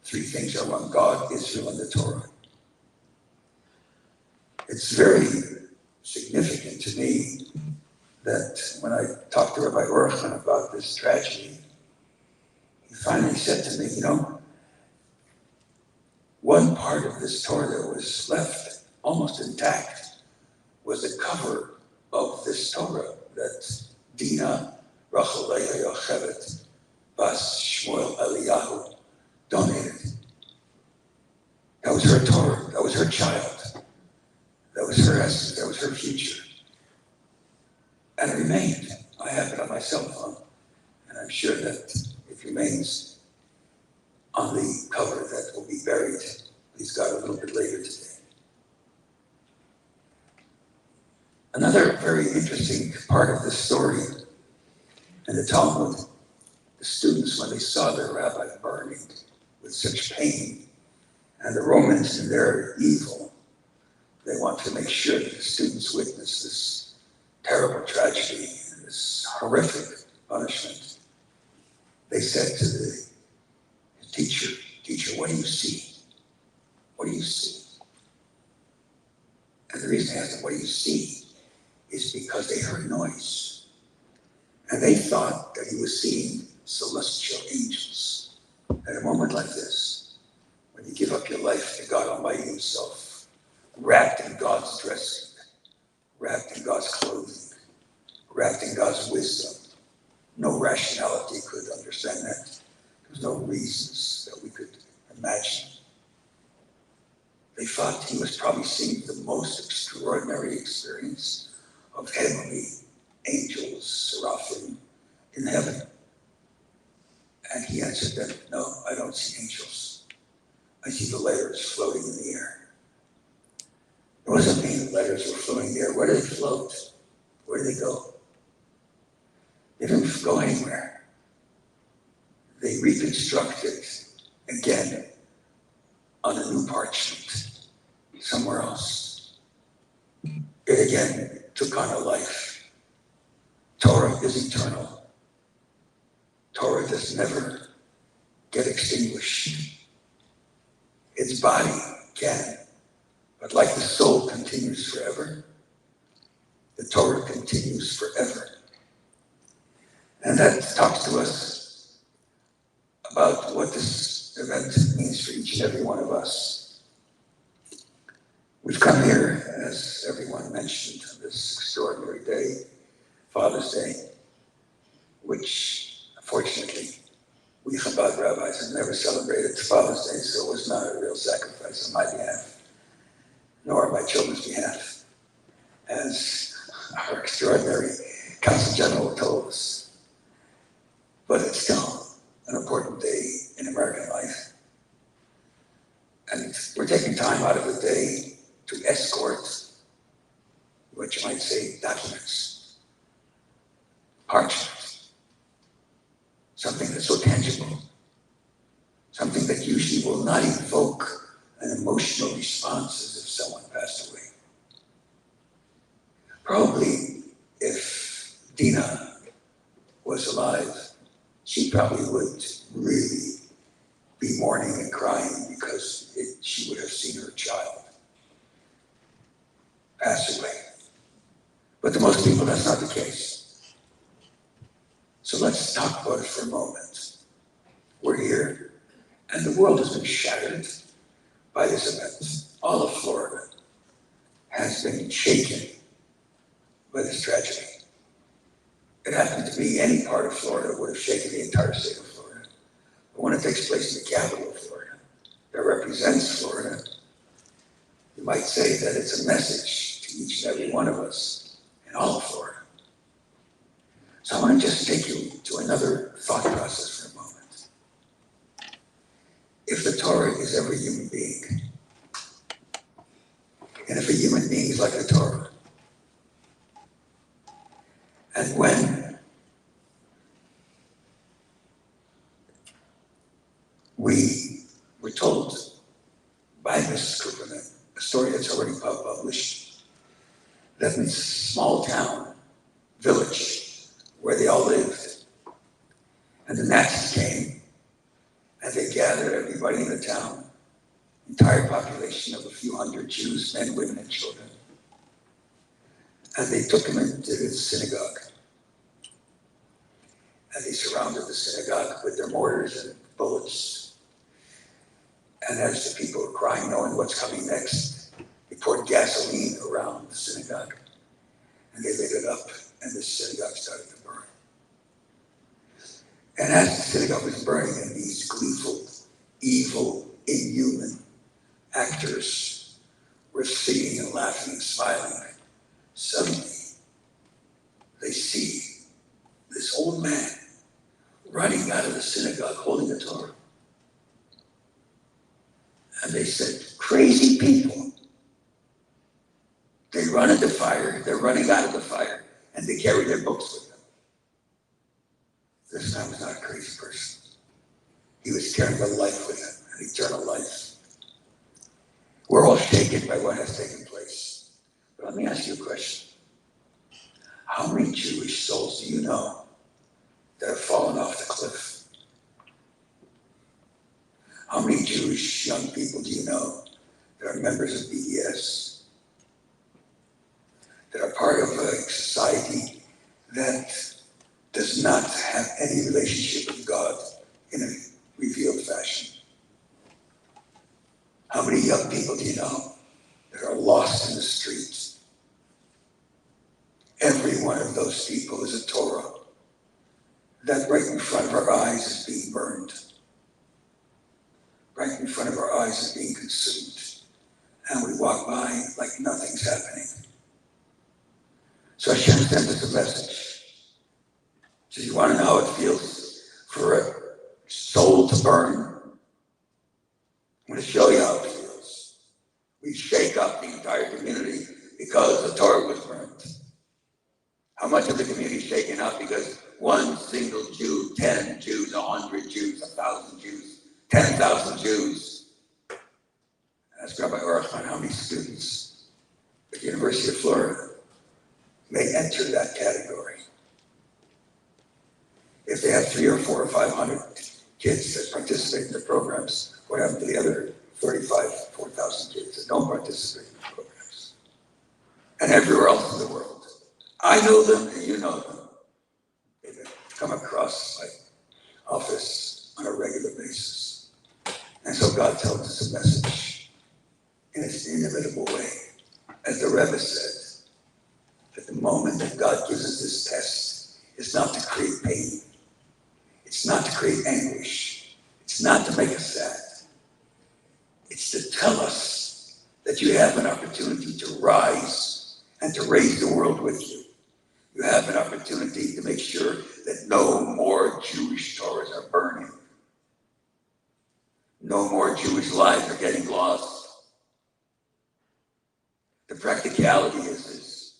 G: Three things are one: God, Israel, and the Torah. It's very significant to me that when I talked to Rabbi Oirechman about this tragedy, he finally said to me, one part of this Torah that was left almost intact was the cover of this Torah that Dina Rachaleya Yocheved Bas Shmuel Eliyahu donated. That was her Torah. That was her child. That was her essence. That was her future. And it remained. I have it on my cell phone. And I I'm sure that it remains on the cover that will be buried, please God, a little bit later today. Another very interesting part of this story in the Talmud, the students, when they saw their rabbi burning with such pain, and the Romans in their evil, they want to make sure that the students witness this terrible tragedy and this horrific punishment. They said to the teacher, what do you see? What do you see? And the reason they asked him, what do you see? Is because they heard noise. And they thought that he was seeing celestial angels. At a moment like this, when you give up your life to God Almighty Himself, wrapped in God's dressing, wrapped in God's clothing, wrapped in God's wisdom, no rationality could understand that. There's no reasons that we could imagine. They thought he was probably seeing the most extraordinary experience of heavenly angels, seraphim, in heaven. And he answered them, no, I don't see angels. I see the letters floating in the air. It wasn't mean the letters were floating in the air. Where do they float? Where do they go? They didn't go anywhere. They reconstructed again on a new parchment somewhere else. It again took on a life. Torah is eternal. Torah does never get extinguished. Its body can, but like the soul continues forever, the Torah continues forever. And that talks to us about what this event means for each and every one of us. We've come here, as everyone mentioned, on this extraordinary day, Father's Day, which unfortunately we Chabad rabbis have never celebrated Father's Day, so it was not a real sacrifice on my behalf, nor on my children's behalf, as our extraordinary Council General told us. But it's still an important day in American life. And we're taking time out of the day to escort, what you might say, documents, parchment, something that's so tangible, something that usually will not evoke an emotional response as if someone passed away. Probably if Dina was alive, she probably would really be mourning and crying because she would have seen her child pass away. But to most people, that's not the case. So let's talk about it for a moment. We're here, and the world has been shattered by this event. All of Florida has been shaken by this tragedy. It happened to be any part of Florida would have shaken the entire state of Florida. But when it takes place in the capital of Florida, that represents Florida, you might say that it's a message to each and every one of us in all of Florida. So I want to just take you to another thought process for a moment. If the Torah is every human being, and if a human being is like the Torah, and when we were told by Mrs. Cooperman, a story that's already published, that in a small town, village, where they all lived, and the Nazis came, and they gathered everybody in the town, entire population of a few hundred Jews, men, women, and children, and they took them into the synagogue. And they surrounded the synagogue with their mortars and bullets. And as the people were crying, knowing what's coming next, they poured gasoline around the synagogue. And they lit it up, and the synagogue started to burn. And as the synagogue was burning, and these gleeful, evil, inhuman actors were singing and laughing and smiling, suddenly they see this old man synagogue holding the Torah. And they said, crazy people. They run into fire, they're running out of the fire, and they carry their books with them. This man was not a crazy person. He was carrying a life with him, an eternal life. We're all shaken by what has taken place. But let me ask you a question. How many Jewish souls do you know that have fallen off the cliff? How many Jewish young people do you know that are members of BDS, that are part of a society that does not have any relationship with God in a revealed fashion? How many young people do you know that are lost in the streets? Every one of those people is a Torah that right in front of our eyes is being burned. Right in front of our eyes is being consumed. And we walk by like nothing's happening. So Hashem sent us a message. So you want to know how it feels for a soul to burn? I'm going to show you how it feels. We shake up the entire community because the Torah was burned. How much of the community is shaken up because one single Jew, 10 Jews, 100 Jews, 1,000 Jews, 10,000 Jews? Ask Rabbi Oirechman how many students at the University of Florida may enter that category. If they have 300 or 400 or 500 kids that participate in the programs, what happened to the other 35, 4,000 kids that don't participate in the programs? And everywhere else in the world. I know them and you know them. They come across my office on a regular basis. And so God tells us a message in its inimitable way. As the Rebbe said, that the moment that God gives us this test is not to create pain. It's not to create anguish. It's not to make us sad. It's to tell us that you have an opportunity to rise and to raise the world with you. You have an opportunity to make sure that no more Jewish Torahs are burning. No more Jewish lives are getting lost. The practicality is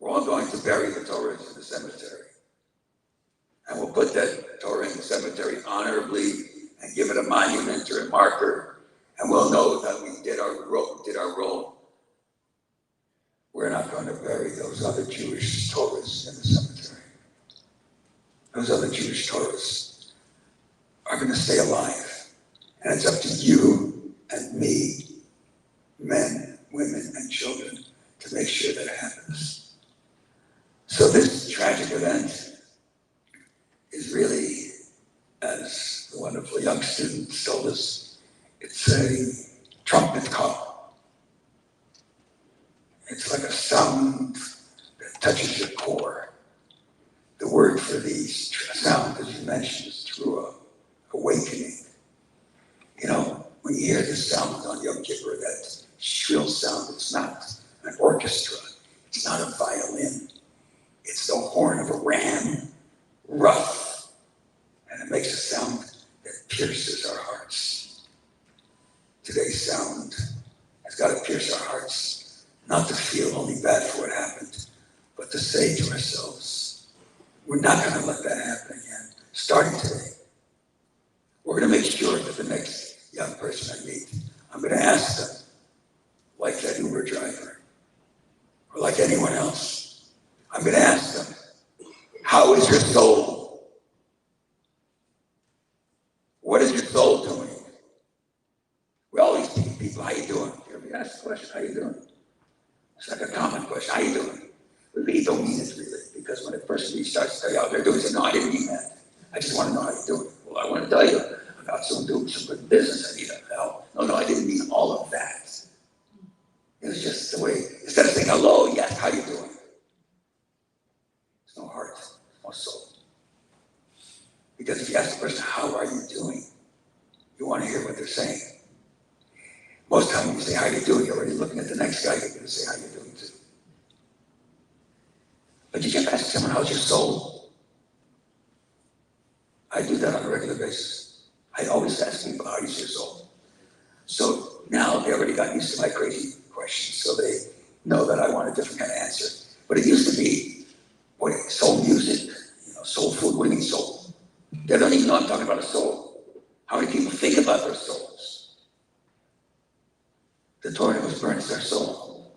G: we're all going to bury the Torahs in the cemetery. And we'll put that Torah in the cemetery honorably and give it a monument or a marker. And we'll know that we did our role. We're not going to bury those other Jewish Torahs in the cemetery. Those other Jewish Torahs are going to stay alive. And it's up to you and me, men, women, and children, to make sure that happens. So this tragic event is really, as the wonderful young student told us, it's a trumpet call. It's like a sound that touches your core. The word for the sound, as you mentioned, is true awakening. You know, when you hear this sound on Yom Kippur, that shrill sound, it's not an orchestra. It's not a violin. It's the horn of a ram, rough, and it makes a sound that pierces our hearts. Today's sound has got to pierce our hearts, not to feel only bad for what happened, but to say to ourselves, we're not going to let that happen again, starting today. We're going to make sure that the next young person I meet, I'm going to ask them, like that Uber driver, or like anyone else, I'm going to ask them, how is your soul? What is your soul doing? We always ask people, how you doing? You ever ask the question, how you doing? It's like a common question, how you doing? We really don't mean it really, because when a person really starts to tell you how they're doing, they say, no, I didn't mean that. I just want to know how you're doing. Well, I want to tell you, I got some doing some good business, I need help. No, I didn't mean all of that. It was just the way, instead of saying, hello, yes, how you doing? There's no heart, no soul. Because if you ask the person, how are you doing? You want to hear what they're saying. Most times when you say, how you doing, you're already looking at the next guy, you're going to say, how you doing too. But you can't ask someone, how's your soul? I do that on a regular basis. places. I always ask people, how are you years old? So now they already got used to my crazy questions, so they know that I want a different kind of answer. But it used to be, soul music, soul food, what do you mean soul? They don't even know I'm talking about a soul. How many people think about their souls? The Torah that was burnt is our soul.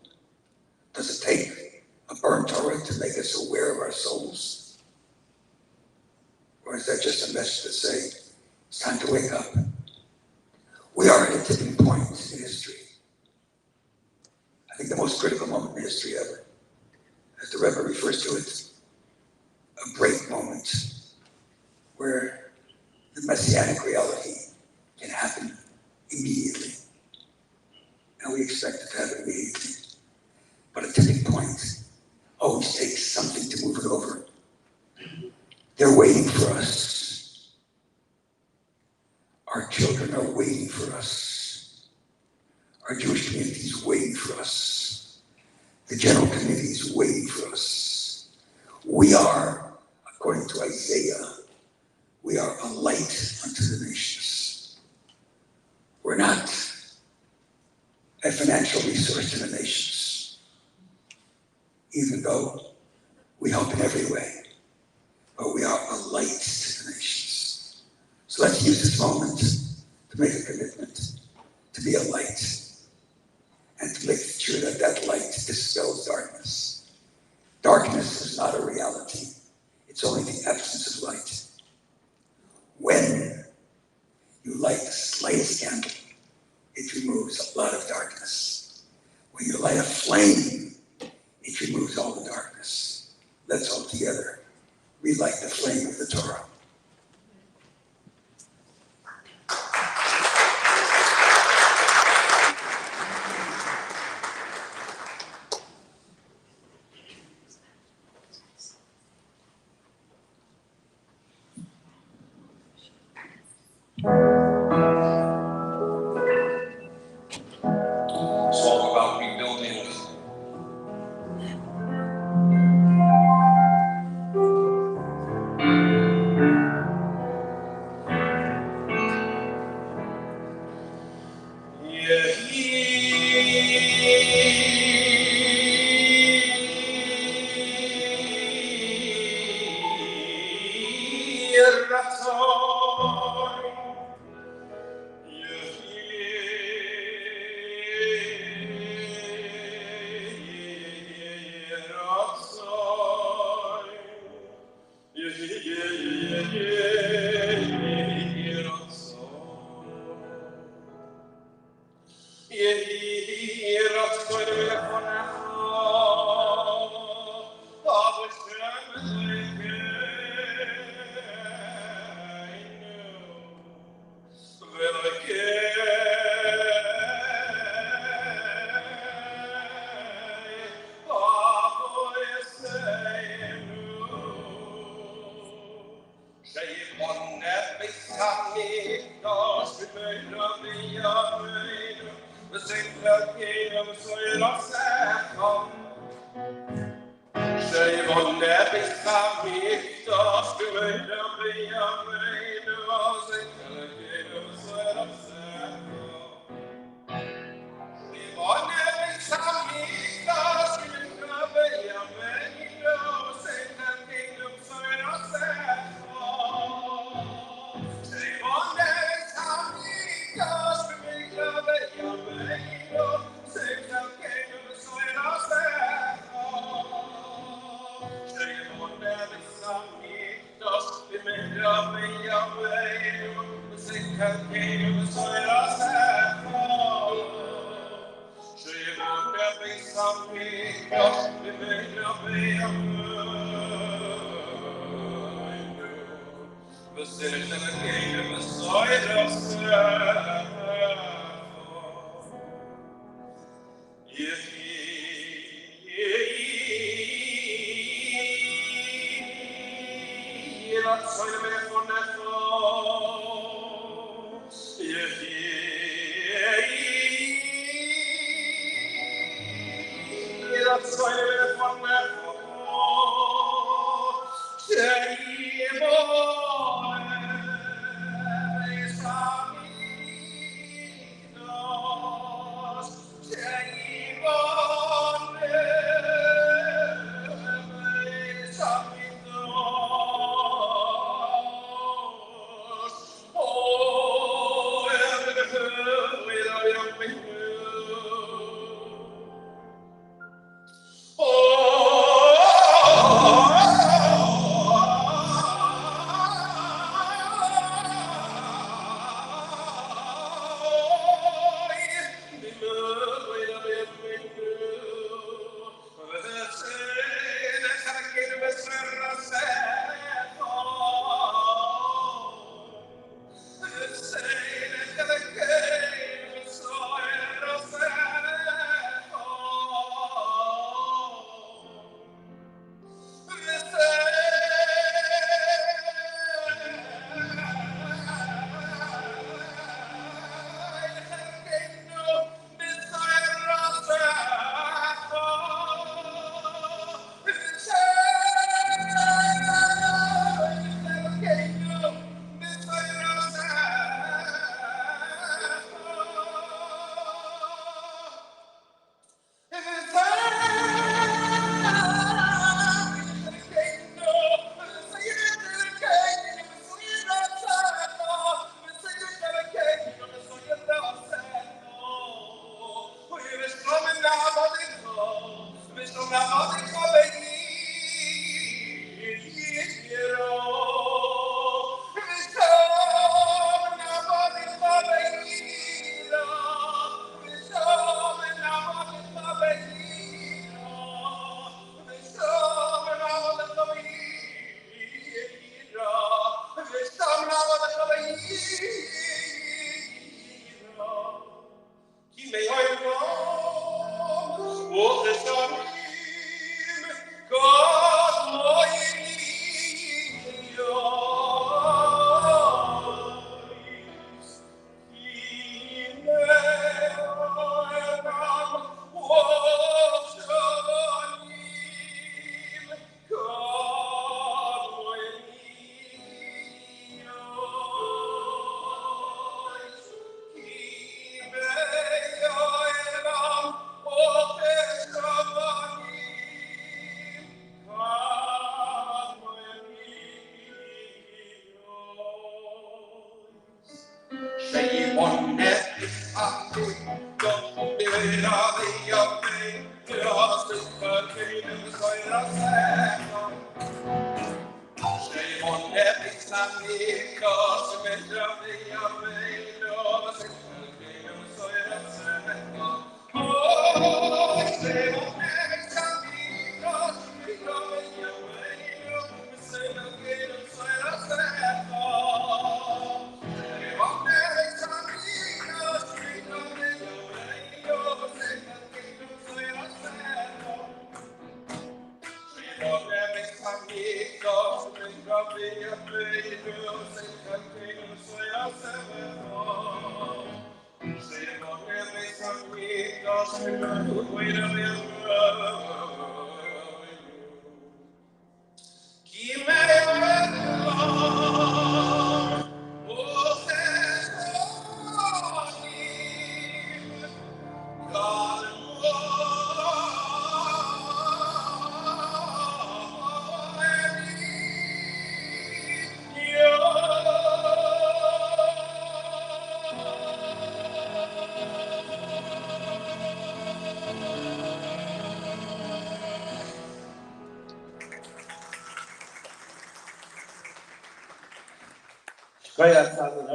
G: Does it take a burnt Torah to make us aware of our souls? Or is that just a message to say, it's time to wake up? We are at a tipping point in history. I think the most critical moment in history ever. As the Rebbe refers to it, a break moment where the messianic reality can happen immediately. And we expect it to happen immediately. But a tipping point always takes something to move it over. They're waiting for us. Our children are waiting for us. Our Jewish community is waiting for us. The general community is waiting for us. We are, according to Isaiah, we are a light unto the nations. We're not a financial resource to the nations, even though we help in every way. But we are a light to the nations. So let's use this moment to make a commitment to be a light and to make sure that that light dispels darkness. Darkness is not a reality. It's only the absence of light. When you light the slightest candle, it removes a lot of darkness. When you light a flame, it removes all the darkness. Let's all together relight the flame of the Torah.
D: It's all about rebuilding.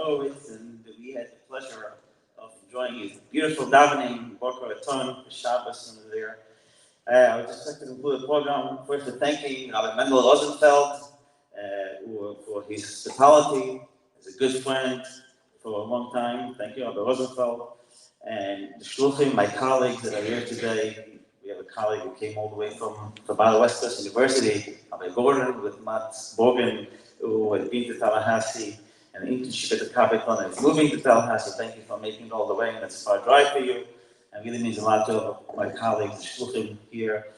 C: Hurwitz, and we had the pleasure of enjoying his beautiful davening, Boker Raton, for Shabbos and there. I would just like to conclude the program first with thanking Rabbi Mendel Rosenfeld for his hospitality, as a good friend for a long time. Thank you, Rabbi Rosenfeld. And the Shluchim, my colleagues that are here today. We have a colleague who came all the way from West Coast University, Rabbi Gordon, with Matt Bogan, who had been to Tallahassee, and an internship at the Capitol, and is moving to Tallahassee. Thank you for making it all the way, and that's a far drive for you. And really means a lot to my colleagues, Shluchim, here,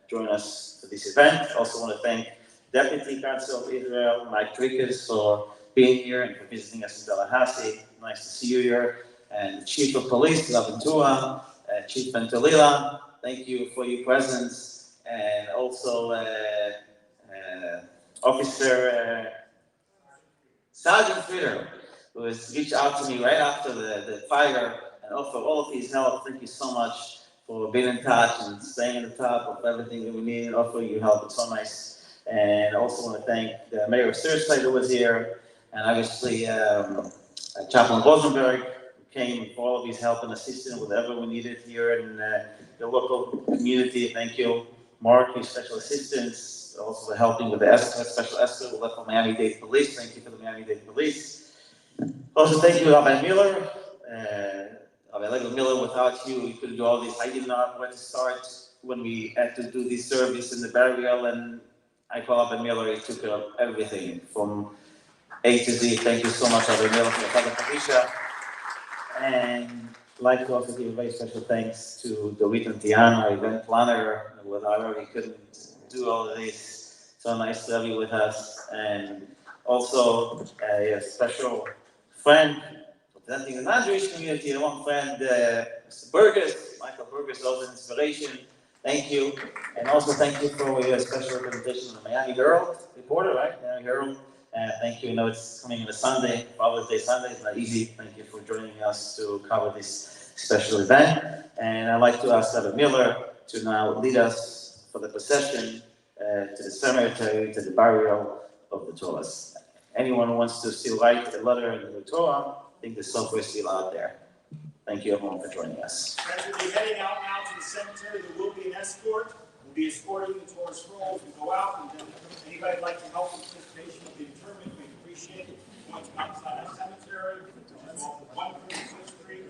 C: join us for this event. Also want to thank Deputy Council of Israel, Mike Trikas, for being here and for visiting us in Tallahassee. Nice to see you here. And the Chief of Police, Aventura, Chief Ventalila, thank you for your presence. And also Officer Sergeant Fritter, who has reached out to me right after the fire and offered all of his help. Thank you so much for being in touch and staying on the top of everything that we need and offering your help. It's so nice. And I also want to thank the Mayor of Surfside who was here, and obviously Chaplain Rosenberg, who came for all of his help and assistance with whatever we needed here in the local community. Thank you. Mark, his special assistants, also helping with the escort, special escort we left from Miami-Dade Police. Thank you for the Miami-Dade Police. Also, thank you, Rabbi Miller. Rabbi Miller, without you, we couldn't do all this. I didn't know where to start when we had to do this service in the burial, and I call Rabbi Miller. He took care of everything from A to Z. Thank you so much, Rabbi Miller, for the Father Patricia. And I'd like to also give a very special thanks to Dorit and Tiana, our event planner. Without her, we couldn't do all of this. So nice to have you with us. And also a special friend representing the non-Jewish community, and one friend, Mr. Burgess, Michael Burgess, also an inspiration. Thank you. And also thank you for your special representation of the Miami Herald reporter, right? Miami Herald. Thank you. I know it's coming on a Sunday, Father's Day Sunday. It's not easy. Thank you for joining us to cover this special event. And I'd like to ask Rabbi Miller to now lead us for the procession to the cemetery, to the burial of the Torahs. Anyone who wants to still write a letter in the Torah, I think the software is still out there. Thank you everyone for joining us.
H: As we'll be heading out now to the cemetery, there will be an escort. We'll be escorting the Torah Scrolls. We go out, and anybody would like to help with participation of the interment, we appreciate it. Once outside the cemetery, off of 136th Street,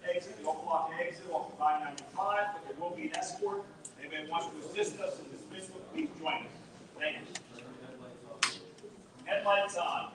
H: exit, the block exit off of 595, but there will be an escort. Anybody wants to assist us in this mission, please join us. Thank you. Headlights on.